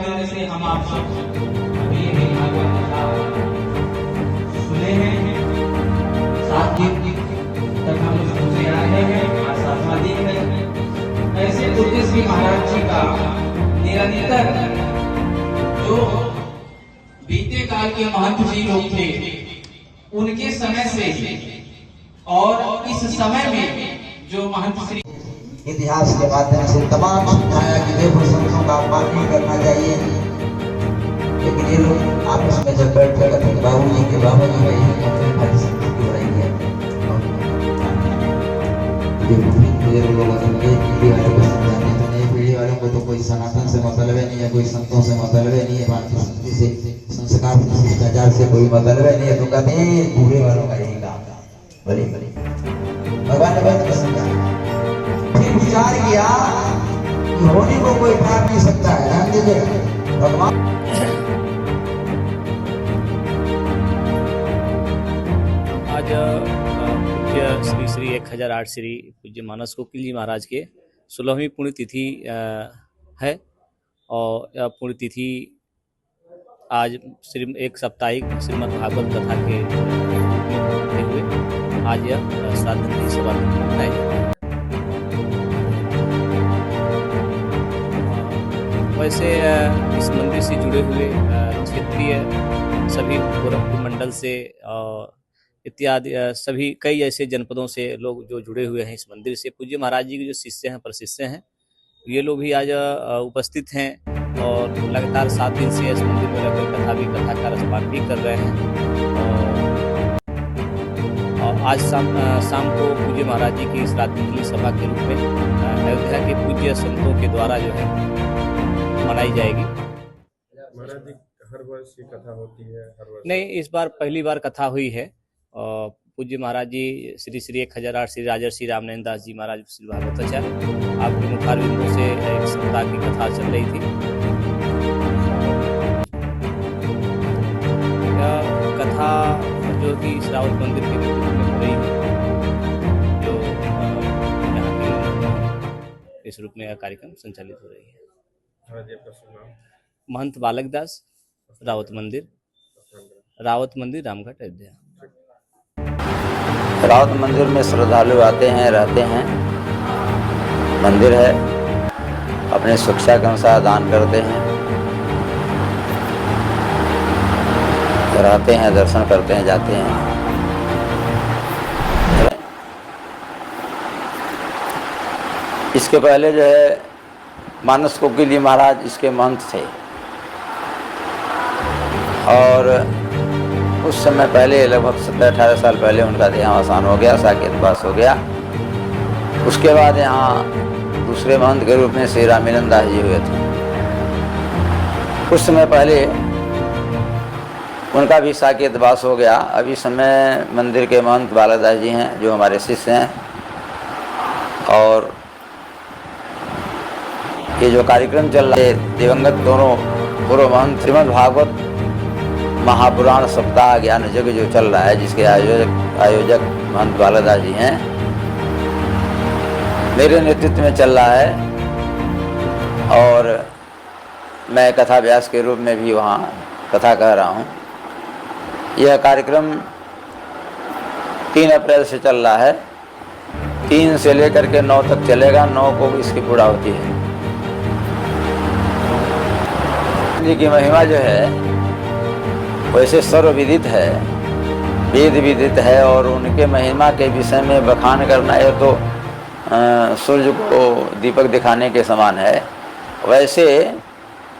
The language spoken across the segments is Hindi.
माध्यम से हम आप सब अभी भी भागवत कथा सुने हैं, साथ ही तक हम सुनते आ रहे हैं। आशावादी है ऐसे तुलसी महाराज जी का निरंतर जो बीते काल के महंत जी लोग थे, उनके समय से और इस समय में जो महंत श्री इतिहास के माध्यम से तमाम समझाया कि देखो संतों का अपमान नहीं करना चाहिए, लेकिन ये लोग आपस में जब बैठ कर कहते बाबू जी के बाबा जी भाई भारी संतों की बुराई किया। बुजुर्ग लोग समझे पीढ़ी वालों को समझाने तो नहीं, पीढ़ी वालों को तो कोई सनातन से मतलब नहीं है, कोई संतों से मतलब नहीं है, भारतीय संस्कृति से संस्कार शिष्टाचार से कोई मतलब नहीं है। तो कहते हैं बूढ़े वालों का यही काम था। भले भगवान ने बहुत समझाया, विचार किया कि होने को कोई ठाक नहीं सकता है। ध्यान दीजिए भगवान आज पूज्य श्री श्री 1008 श्री पूज्य मानस कोकिल जी महाराज के 16वीं पुण्यतिथि है और यह पुण्यतिथि आज एक साप्ताहिक श्रीमद् भागवत कथा के होते हुए आज यह श्राद्ध सभा मनाई जाती है। वैसे इस मंदिर से जुड़े हुए क्षेत्रीय सभी गोरखपुर मंडल से इत्यादि सभी कई ऐसे जनपदों से लोग जो जुड़े हुए हैं इस मंदिर से, पूज्य महाराज जी के जो शिष्य हैं प्रशिष्य हैं, ये लोग भी आज उपस्थित हैं और लगातार 7 दिन से इस मंदिर में रहकर कथा का रसपान भी कर रहे हैं। और आज शाम को पूज्य महाराज जी की श्राद्धांजलि सभा के रूप में अयोध्या के पूज्य संतों के द्वारा जो है मनाई जाएगी। महाराज जी हर वर्ष ये कथा होती है? हर वर्ष नहीं, इस बार पहली बार कथा हुई है। पूज्य महाराज जी श्री श्री 1008 श्री राजर्षि रामनयन दास जी महाराज श्री भागवताचार्य आपके मुखारविंदों से एक सप्ताह की कथा चल रही थी। यह कथा जो कि श्रावत मंदिर के नेतृत्व में हो रही है, जो यहाँ के इस रूप में यह कार्यक्रम संचालित हो रही है। महंत बालक दास, रावत मंदिर रामघाट अयोध्या। रावत मंदिर में श्रद्धालु आते हैं, रहते हैं। मंदिर है, अपने शिक्षा के अनुसार दान करते हैं, रहते हैं, दर्शन करते हैं, जाते हैं। इसके पहले जो है मानस कोकिल जी महाराज इसके महंत थे और उस समय पहले लगभग 17-18 साल पहले उनका देहावसान हो गया, साकेतवास हो गया। उसके बाद यहाँ दूसरे महंत के रूप में श्री रामिलन दास जी हुए थे। कुछ समय पहले उनका भी साकेतवास हो गया। अभी समय मंदिर के महंत बालक दास जी हैं जो हमारे शिष्य हैं। और ये जो कार्यक्रम चल रहा है, दिवंगत दोनों पूर्व महंत श्रीमद् भागवत महापुराण सप्ताह ज्ञान यज्ञ जो चल रहा है, जिसके आयोजक महंत बालक दास जी हैं, मेरे नेतृत्व में चल रहा है और मैं कथा व्यास के रूप में भी वहाँ कथा कह रहा हूँ। यह कार्यक्रम 3 अप्रैल से चल रहा है, 3 से लेकर के 9 तक चलेगा। 9 को इसकी पूरा होती है। जी की महिमा जो है वैसे सर्वविदित है, वेद विदित है और उनके महिमा के विषय में बखान करना है तो सूर्य को दीपक दिखाने के समान है। वैसे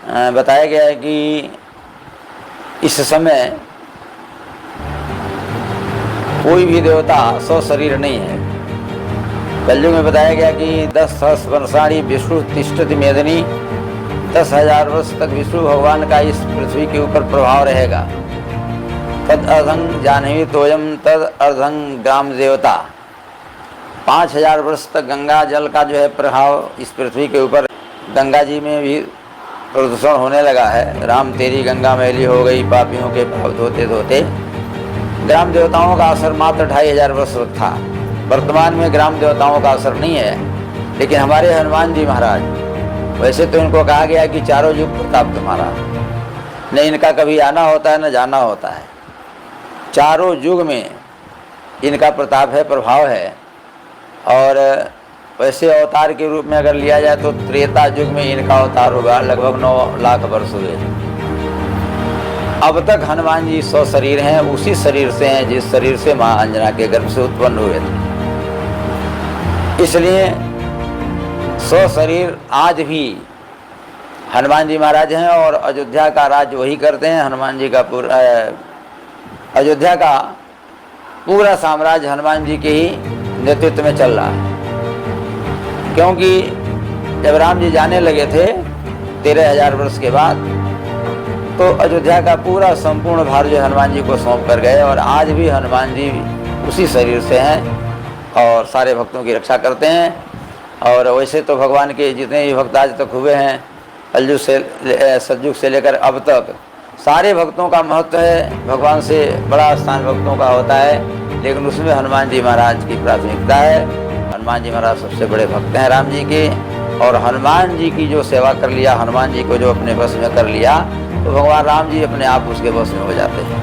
बताया गया है कि इस समय कोई भी देवता सशरीर नहीं है। कलयुग में बताया गया कि 10 सहस्र वर्षाणि विष्णु तिष्ठति मेदिनी, 10,000 वर्ष तक विष्णु भगवान का इस पृथ्वी के ऊपर प्रभाव रहेगा। तद अर्धं जाह्नवी तोयम तद अर्धं ग्राम देवता। 5,000 वर्ष तक गंगा जल का जो है प्रभाव इस पृथ्वी के ऊपर। गंगा जी में भी प्रदूषण होने लगा है। राम तेरी गंगा मैली हो गई, पापियों के पाप धोते धोते। ग्राम देवताओं का असर मात्र 2,500 वर्ष था। वर्तमान में ग्राम देवताओं का असर नहीं है, लेकिन हमारे हनुमान जी महाराज वैसे तो इनको कहा गया कि चारों युग प्रताप तुम्हारा, न इनका कभी आना होता है न जाना होता है। चारों युग में इनका प्रताप है, प्रभाव है। और वैसे अवतार के रूप में अगर लिया जाए तो त्रेता युग में इनका अवतार होगा, लगभग 9 लाख वर्ष हुए। अब तक हनुमान जी 100 शरीर हैं, उसी शरीर से हैं जिस शरीर से माँ अंजना के गर्भ से उत्पन्न हुए थे। इसलिए 100 शरीर आज भी हनुमान जी महाराज हैं और अयोध्या का राज वही करते हैं। हनुमान जी का अयोध्या का पूरा साम्राज्य हनुमान जी के ही नेतृत्व में चल रहा है। क्योंकि जब राम जी जाने लगे थे 13,000 वर्ष के बाद, तो अयोध्या का पूरा संपूर्ण भार जो हनुमान जी को सौंप कर गए। और आज भी हनुमान जी उसी शरीर से हैं और सारे भक्तों की रक्षा करते हैं। और वैसे तो भगवान के जितने भी भक्त आज तक हुए हैं, सतयुग से लेकर अब तक, सारे भक्तों का महत्व है। भगवान से बड़ा स्थान भक्तों का होता है, लेकिन उसमें हनुमान जी महाराज की प्राथमिकता है। हनुमान जी महाराज सबसे बड़े भक्त हैं राम जी के। और हनुमान जी की जो सेवा कर लिया, हनुमान जी को जो अपने बस में कर लिया, तो भगवान राम जी अपने आप उसके बस में हो जाते हैं।